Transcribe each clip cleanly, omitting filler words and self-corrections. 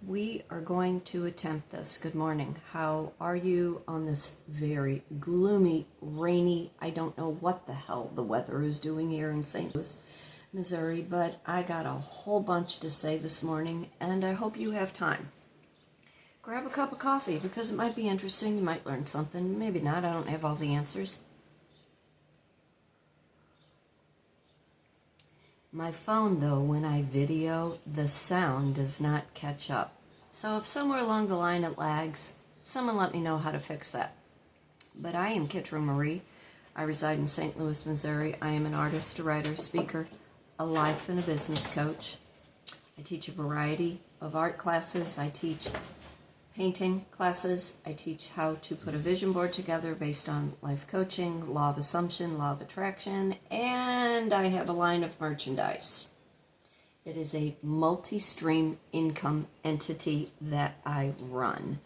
We are going to attempt this. Good morning. How are you on this very gloomy, rainy, I don't know what the hell the weather is doing here in St. Louis, Missouri, but I got a whole bunch to say this morning, and I hope you have time. Grab a cup of coffee because it might be interesting. You might learn something. Maybe not. I don't have all the answers. My phone, though, when I video, the sound does not catch up. So if somewhere along the line it lags, someone let me know how to fix that. But I am Kitrin Marie. I reside in St. Louis, Missouri. I am an artist, a writer, speaker, a life and a business coach. I teach a variety of art classes. I teach painting classes. I teach how to put a vision board together based on life coaching, law of assumption, law of attraction, and I have a line of merchandise. It is a multi-stream income entity that I run.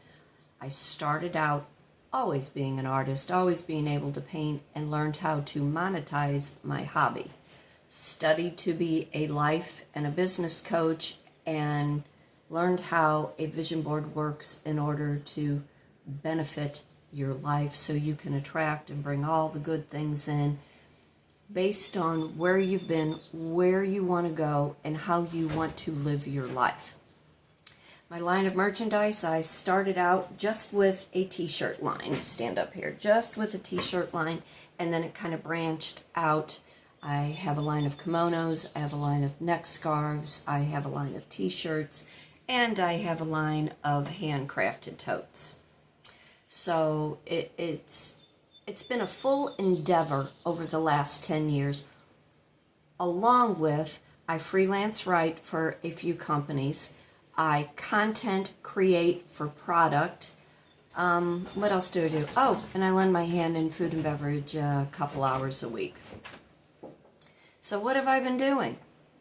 I started out always being an artist, always being able to paint, and learned how to monetize my hobby. Studied to be a life and a business coach, and learned how a vision board works in order to benefit your life so you can attract and bring all the good things in based on where you've been, where you want to go, and how you want to live your life. My line of merchandise, I started out just with a t-shirt line. Stand up here. Just with a t-shirt line, and then it kind of branched out. I have a line of kimonos, I have a line of neck scarves, I have a line of t-shirts, and I have a line of handcrafted totes. So it's been a full endeavor over the last 10 years, along with I freelance write for a few companies. I content create for product. What else do I do? Oh, and I lend my hand in food and beverage a couple hours a week. So what have I been doing?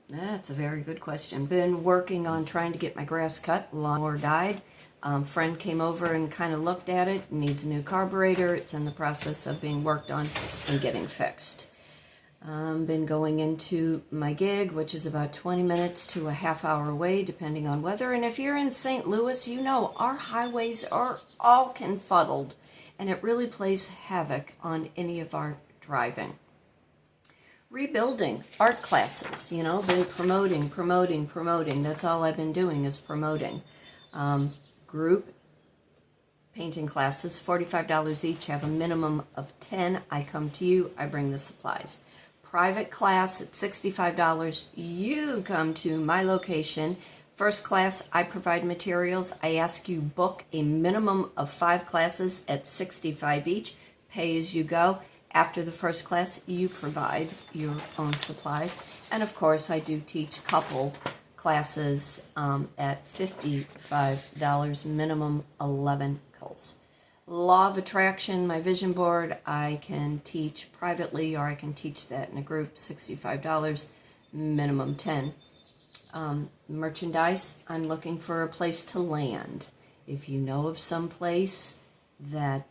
That's a very good question. Been working on trying to get my grass cut. Lawnmower died. Friend came over and kind of looked at it. Needs a new carburetor. It's in the process of being worked on and getting fixed. Been going into my gig, which is about 20 minutes to a half hour away, depending on weather. And if you're in St. Louis, you know our highways are all confuddled, and it really plays havoc on any of our driving. Rebuilding art classes, been promoting. That's all I've been doing is promoting. Group painting classes, $45 each, have a minimum of 10. I come to you, I bring the supplies. Private class at $65, you come to my location. First class, I provide materials. I ask you book a minimum of 5 classes at $65 each, pay as you go. After the first class, you provide your own supplies. And of course, I do teach couple classes at $55, minimum 11 couples. Law of attraction, my vision board, I can teach privately or I can teach that in a group, $65, minimum 10. Merchandise, I'm looking for a place to land. If you know of some place that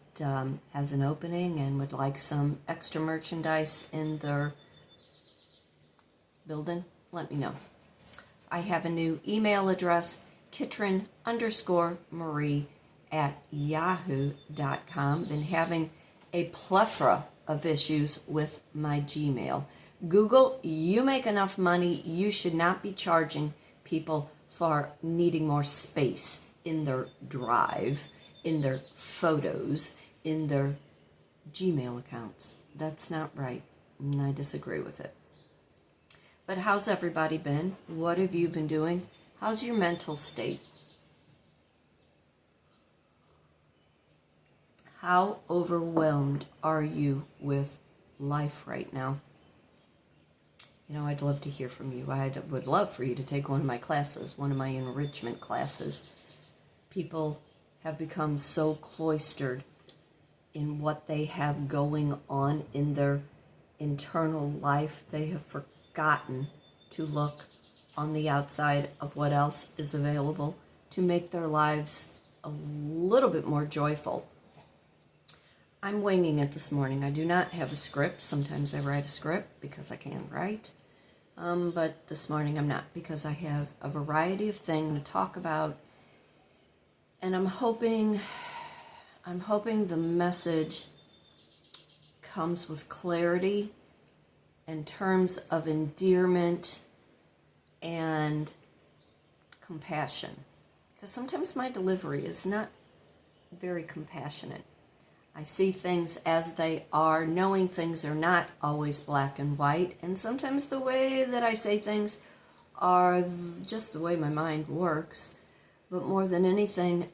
has an opening and would like some extra merchandise in their building, let me know. I have a new email address, kitrin_marie@yahoo.com. Been having a plethora of issues with my Gmail. Google, you make enough money, you should not be charging people for needing more space in their drive, in their photos, in their Gmail accounts. That's not right, and I disagree with it. But how's everybody been? What have you been doing? How's your mental state? How overwhelmed are you with life right now? I'd love to hear from you. I would love for you to take one of my classes, one of my enrichment classes. People have become so cloistered in what they have going on in their internal life, they have forgotten to look on the outside of what else is available to make their lives a little bit more joyful. I'm winging it this morning. I do not have a script. Sometimes I write a script because I can write. But this morning I'm not, because I have a variety of things to talk about And I'm hoping the message comes with clarity in terms of endearment and compassion. Because sometimes my delivery is not very compassionate. I see things as they are, knowing things are not always black and white, and sometimes the way that I say things are just the way my mind works. But more than anything,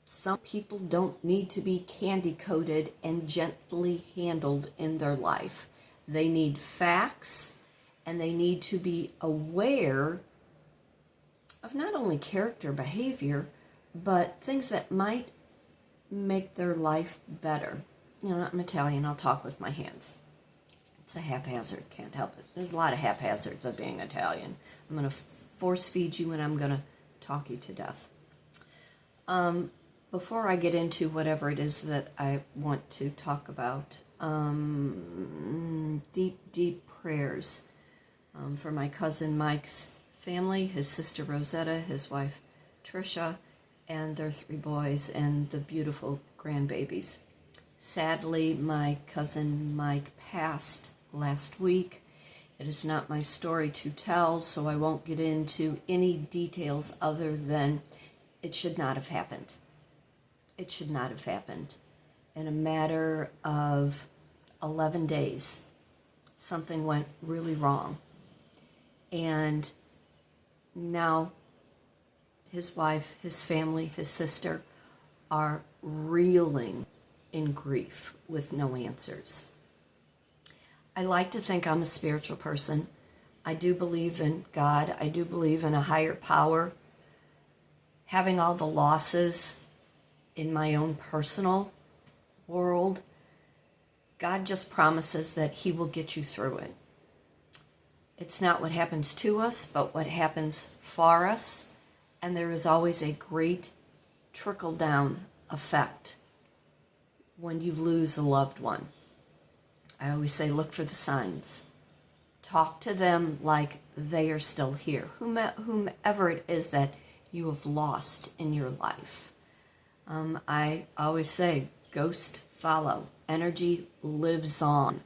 some people don't need to be candy-coated and gently handled in their life. They need facts, and they need to be aware of not only character behavior, but things that might make their life better. You know, I'm Italian, I'll talk with my hands. It's a haphazard, can't help it. There's a lot of haphazards of being Italian. I'm going to force feed you and I'm going to talk you to death. Before I get into whatever it is that I want to talk about, deep prayers for my cousin Mike's family, his sister Rosetta, his wife Trisha, and their 3 boys and the beautiful grandbabies. Sadly, my cousin Mike passed last week. It is not my story to tell, so I won't get into any details other than it should not have happened. It should not have happened. In a matter of 11 days, something went really wrong. And now his wife, his family, his sister are reeling in grief with no answers. I like to think I'm a spiritual person. I do believe in God. I do believe in a higher power. Having all the losses in my own personal world, God just promises that He will get you through it. It's not what happens to us, but what happens for us. And there is always a great trickle-down effect when you lose a loved one. I always say, look for the signs. Talk to them like they are still here, whomever it is that you have lost in your life. I always say, ghost follow. Energy lives on.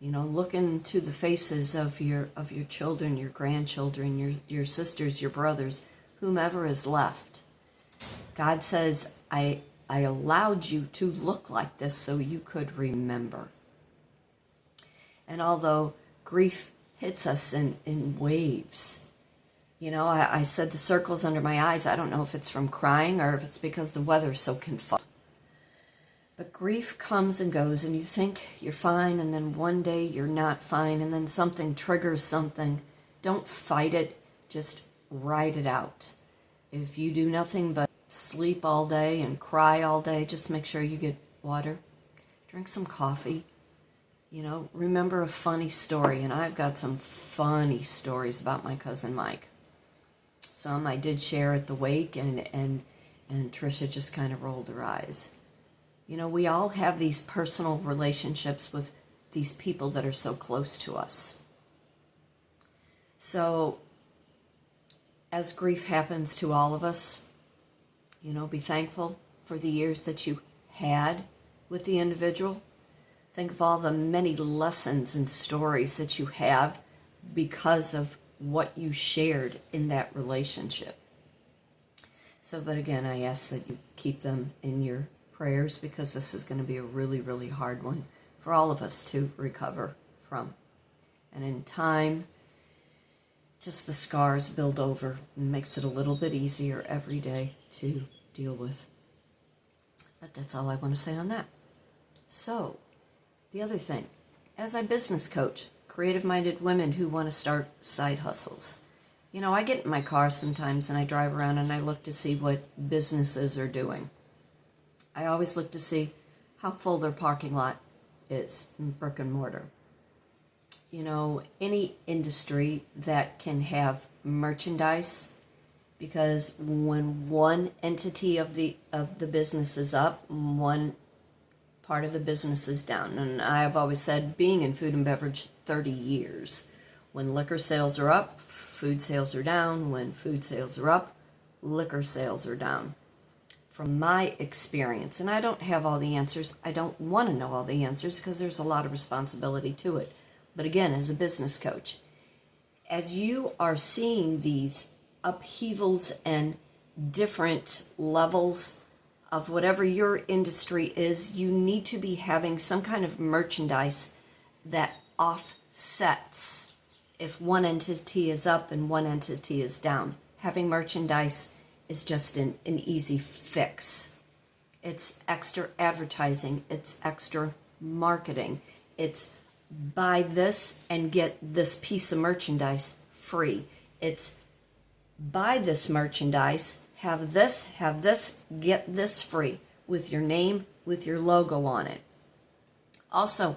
You know, look into the faces of your children, your grandchildren, your sisters, your brothers, whomever is left. God says, I allowed you to look like this so you could remember. And although grief hits us in waves, you know, I said the circles under my eyes, I don't know if it's from crying or if it's because the weather's so confounded. But grief comes and goes, and you think you're fine, and then one day you're not fine, and then something triggers something. Don't fight it, just ride it out. If you do nothing but sleep all day and cry all day, just make sure you get water, drink some coffee. You know, remember a funny story, and I've got some funny stories about my cousin Mike. Some I did share at the wake, and Trisha just kind of rolled her eyes. You know, we all have these personal relationships with these people that are so close to us. So, as grief happens to all of us, you know, be thankful for the years that you had with the individual. Think of all the many lessons and stories that you have because of what you shared in that relationship. So, but again, I ask that you keep them in your prayers because this is going to be a really, really hard one for all of us to recover from. And in time, just the scars build over and makes it a little bit easier every day to deal with. But that's all I want to say on that. So, the other thing, as I business coach creative-minded women who want to start side hustles, you know, I get in my car sometimes and I drive around and I look to see what businesses are doing. I always look to see how full their parking lot is in brick and mortar. You know, any industry that can have merchandise, because when one entity of the business is up, one part of the business is down. And I've always said, being in food and beverage 30 years, when liquor sales are up, food sales are down. When food sales are up, liquor sales are down. From my experience, and I don't have all the answers, I don't want to know all the answers because there's a lot of responsibility to it. But again, as a business coach, as you are seeing these upheavals and different levels of whatever your industry is, you need to be having some kind of merchandise that offsets if one entity is up and one entity is down. Having merchandise is just an easy fix. It's extra advertising, it's extra marketing, it's buy this and get this piece of merchandise free. It's buy this merchandise, have this, get this free with your name, with your logo on it. Also,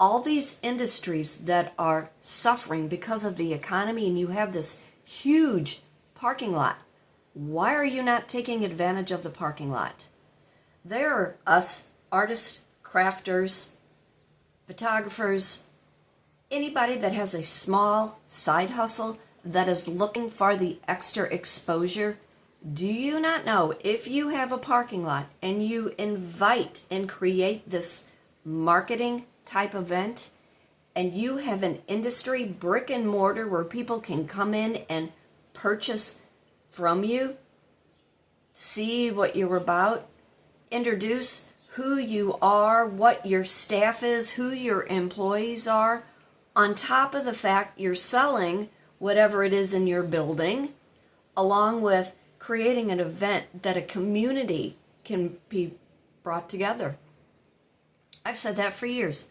all these industries that are suffering because of the economy, and you have this huge parking lot. Why are you not taking advantage of the parking lot? There are us artists, crafters, photographers, anybody that has a small side hustle that is looking for the extra exposure. Do you not know if you have a parking lot and you invite and create this marketing type event and you have an industry brick and mortar where people can come in and purchase from you, see what you're about, introduce who you are, what your staff is, who your employees are, on top of the fact you're selling whatever it is in your building, along with creating an event that a community can be brought together. I've said that for years.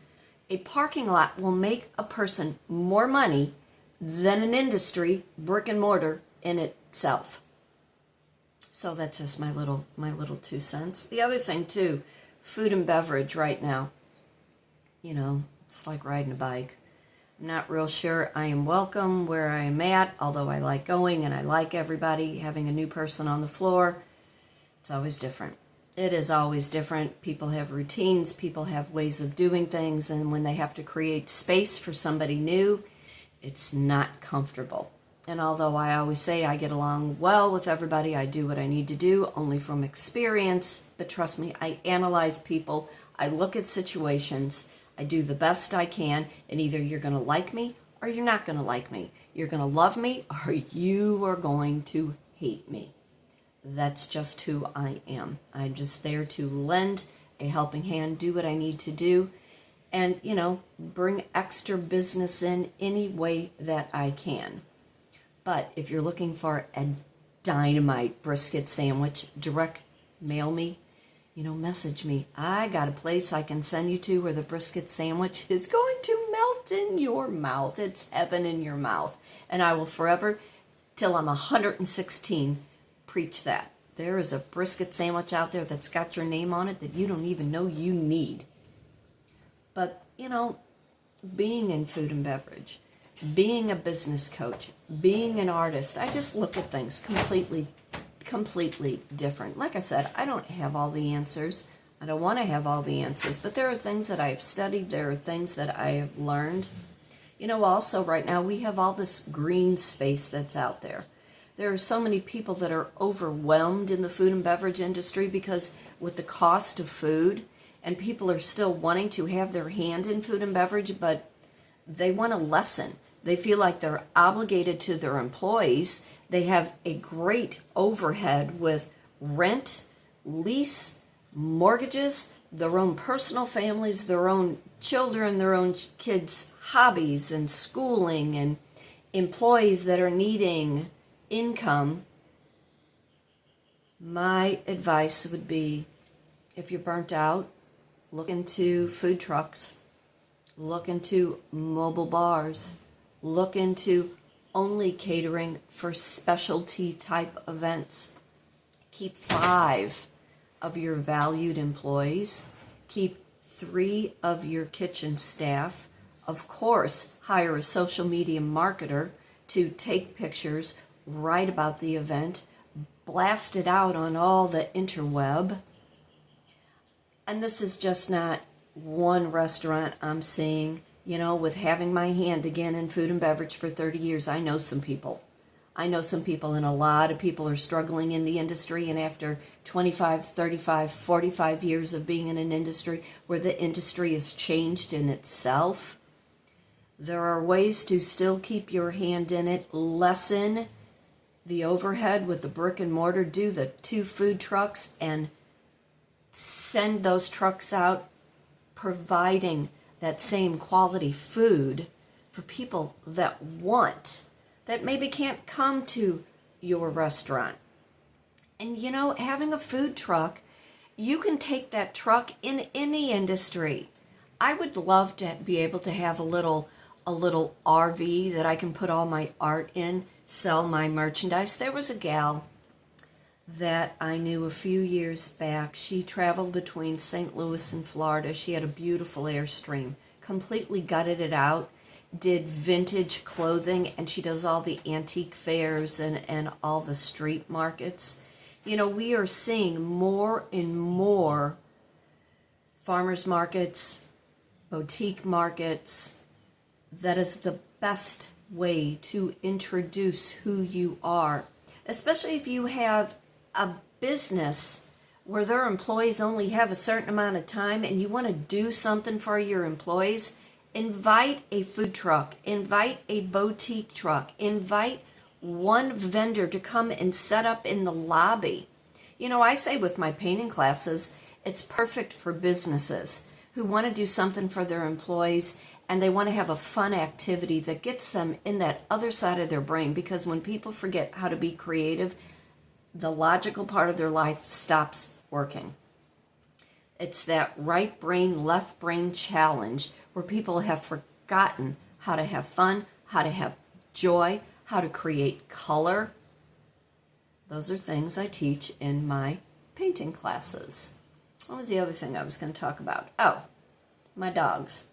A parking lot will make a person more money than an industry, brick and mortar, in itself. So that's just my little 2 cents. The other thing too, food and beverage right now. You know, it's like riding a bike. I'm not real sure I am welcome where I am at, although I like going and I like everybody. Having a new person on the floor, it's always different. It is always different. People have routines, people have ways of doing things, and when they have to create space for somebody new, it's not comfortable. And although I always say I get along well with everybody, I do what I need to do, only from experience. But trust me, I analyze people, I look at situations, I do the best I can, and either you're going to like me or you're not going to like me. You're going to love me or you are going to hate me. That's just who I am. I'm just there to lend a helping hand, do what I need to do, and, you know, bring extra business in any way that I can. But if you're looking for a dynamite brisket sandwich, direct mail me, you know, message me. I got a place I can send you to where the brisket sandwich is going to melt in your mouth. It's heaven in your mouth. And I will forever, till I'm 116, preach that. There is a brisket sandwich out there that's got your name on it that you don't even know you need. But, you know, being in food and beverage, being a business coach, being an artist, I just look at things completely different. Like I said, I don't have all the answers. I don't want to have all the answers, but there are things that I've studied. There are things that I have learned. You know, also right now we have all this green space that's out there. There are so many people that are overwhelmed in the food and beverage industry because with the cost of food, and people are still wanting to have their hand in food and beverage, but they want a lesson. They feel like they're obligated to their employees. They have a great overhead with rent, lease, mortgages, their own personal families, their own children, their own kids' hobbies and schooling, and employees that are needing income. My advice would be, if you're burnt out, look into food trucks, look into mobile bars, look into only catering for specialty type events. Keep 5 of your valued employees. Keep 3 of your kitchen staff. Of course, hire a social media marketer to take pictures, write about the event, blast it out on all the interweb. And this is just not one restaurant I'm seeing. You know, with having my hand again in food and beverage for 30 years, I know some people. I know some people, and a lot of people are struggling in the industry, and after 25, 35, 45 years of being in an industry where the industry has changed in itself, there are ways to still keep your hand in it, lessen the overhead with the brick and mortar, do the 2 food trucks, and send those trucks out providing that same quality food for people that that maybe can't come to your restaurant. And you know, having a food truck, you can take that truck in any industry. I would love to be able to have a little RV that I can put all my art in, sell my merchandise. There was a gal that I knew a few years back. She traveled between St. Louis and Florida. She had a beautiful Airstream, completely gutted it out, did vintage clothing, and she does all the antique fairs and all the street markets. You know, we are seeing more and more farmers markets, boutique markets. That is the best way to introduce who you are, especially if you have a business where their employees only have a certain amount of time and you want to do something for your employees. Invite a food truck, invite a boutique truck, invite one vendor to come and set up in the lobby. You know, I say with my painting classes, it's perfect for businesses who want to do something for their employees and they want to have a fun activity that gets them in that other side of their brain, because when people forget how to be creative, the logical part of their life stops working. It's that right brain, left brain challenge where people have forgotten how to have fun, how to have joy, how to create color. Those are things I teach in my painting classes. What was the other thing I was going to talk about? Oh, my dogs.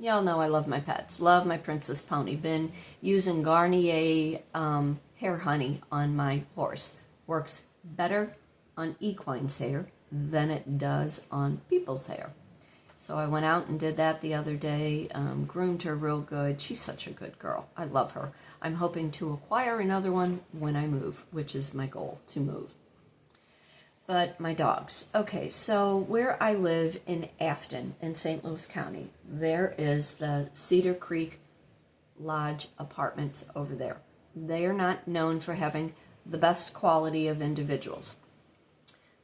Y'all know I love my pets. Love my Princess Pony. Been using Garnier hair honey on my horse. Works better on equine's hair than it does on people's hair. So I went out and did that the other day, groomed her real good. She's such a good girl. I love her. I'm hoping to acquire another one when I move, which is my goal, to move. But my dogs. Okay, so where I live in Afton in St. Louis County, there is the Cedar Creek Lodge Apartments over there. They are not known for having the best quality of individuals.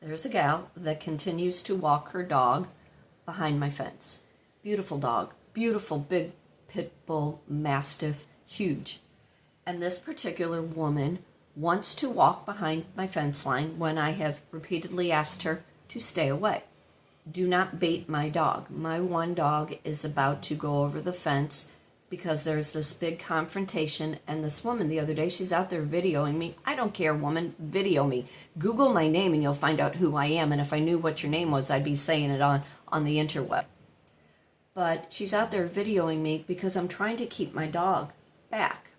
There's a gal that continues to walk her dog behind my fence. Beautiful dog, beautiful big pit bull mastiff, huge. And this particular woman wants to walk behind my fence line when I have repeatedly asked her to stay away. Do not bait my dog. My one dog is about to go over the fence because there's this big confrontation, and this woman the other day, she's out there videoing me. I don't care, woman, video me. Google my name and you'll find out who I am, and if I knew what your name was, I'd be saying it on the interweb. But she's out there videoing me because I'm trying to keep my dog back.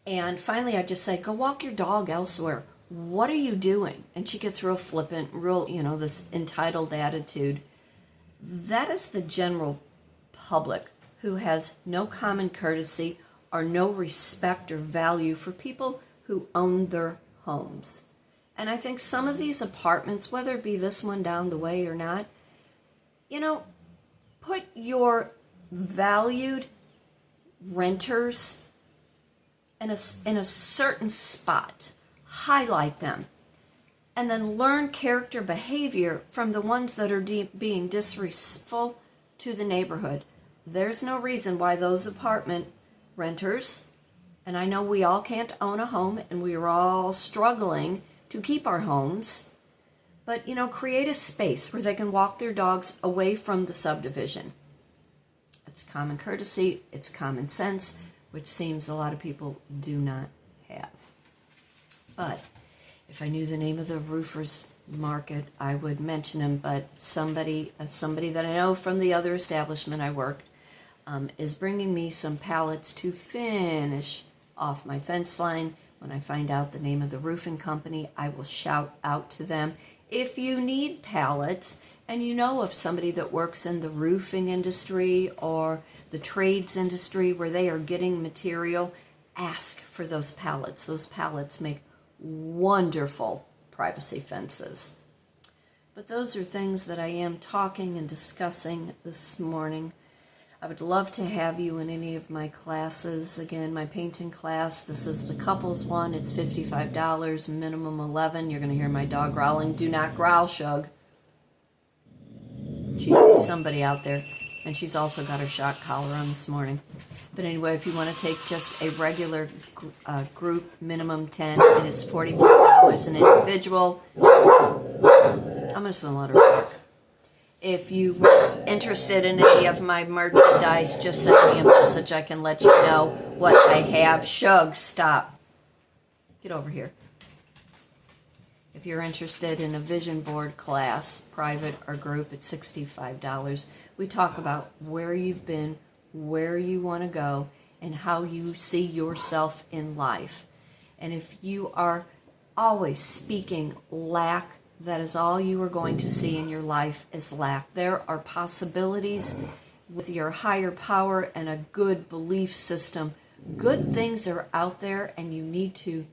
And finally I just say, go walk your dog elsewhere. What are you doing? And she gets real flippant, real, this entitled attitude. That is the general public who has no common courtesy or no respect or value for people who own their homes. And I think some of these apartments, whether it be this one down the way or not, put your valued renters in a certain spot, highlight them, and then learn character behavior from the ones that are being disrespectful to the neighborhood. There's no reason why those apartment renters, and I know we all can't own a home and we are all struggling to keep our homes, but create a space where they can walk their dogs away from the subdivision. It's common courtesy, it's common sense, which seems a lot of people do not have. But if I knew the name of the roofers market, I would mention them. But somebody that I know from the other establishment I worked is bringing me some pallets to finish off my fence line. When I find out the name of the roofing company, I will shout out to them. If you need pallets and you know of somebody that works in the roofing industry or the trades industry where they are getting material, ask for those pallets. Those pallets make wonderful privacy fences. But those are things that I am talking and discussing this morning. I would love to have you in any of my classes. Again, my painting class, this is the couples one. It's $55, minimum 11. You're going to hear my dog growling. Do not growl, Shug. She sees somebody out there. And she's also got her shock collar on this morning. But anyway, if you want to take just a regular group, minimum 10, it is $45 an individual. I'm just going to let her talk. If you were interested in any of my merchandise, just send me a message. I can let you know what I have. Shug, stop. Get over here. If you're interested in a vision board class, private or group, it's $65. We talk about where you've been, where you want to go, and how you see yourself in life. And if you are always speaking lack, that is all you are going to see in your life is lack. There are possibilities with your higher power and a good belief system. Good things are out there, and you need to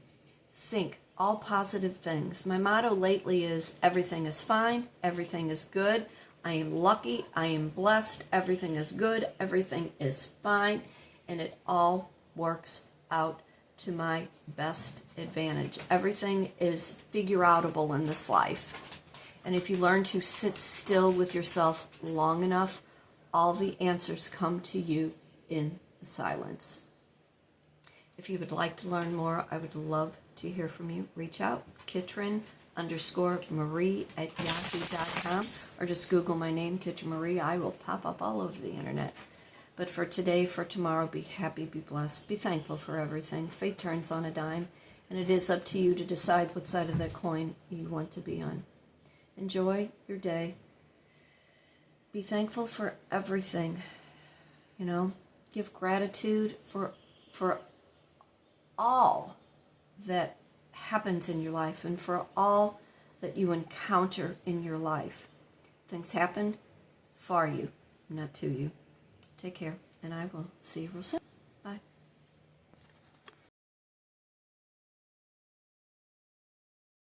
think all positive things. My motto lately is everything is fine, everything is good, I am lucky, I am blessed, everything is good, everything is fine, and it all works out to my best advantage. Everything is figure-outable in this life. And if you learn to sit still with yourself long enough, all the answers come to you in the silence. If you would like to learn more, I would love to hear from you. Reach out, Kitrin_Marie@yahoo.com, or just Google my name, Kitrin Marie. I will pop up all over the internet. But for today, for tomorrow, be happy, be blessed, be thankful for everything. Fate turns on a dime, and it is up to you to decide what side of that coin you want to be on. Enjoy your day. Be thankful for everything. You know, give gratitude for all that happens in your life and for all that you encounter in your life. Things happen for you, not to you. Take care, and I will see you real soon. Bye.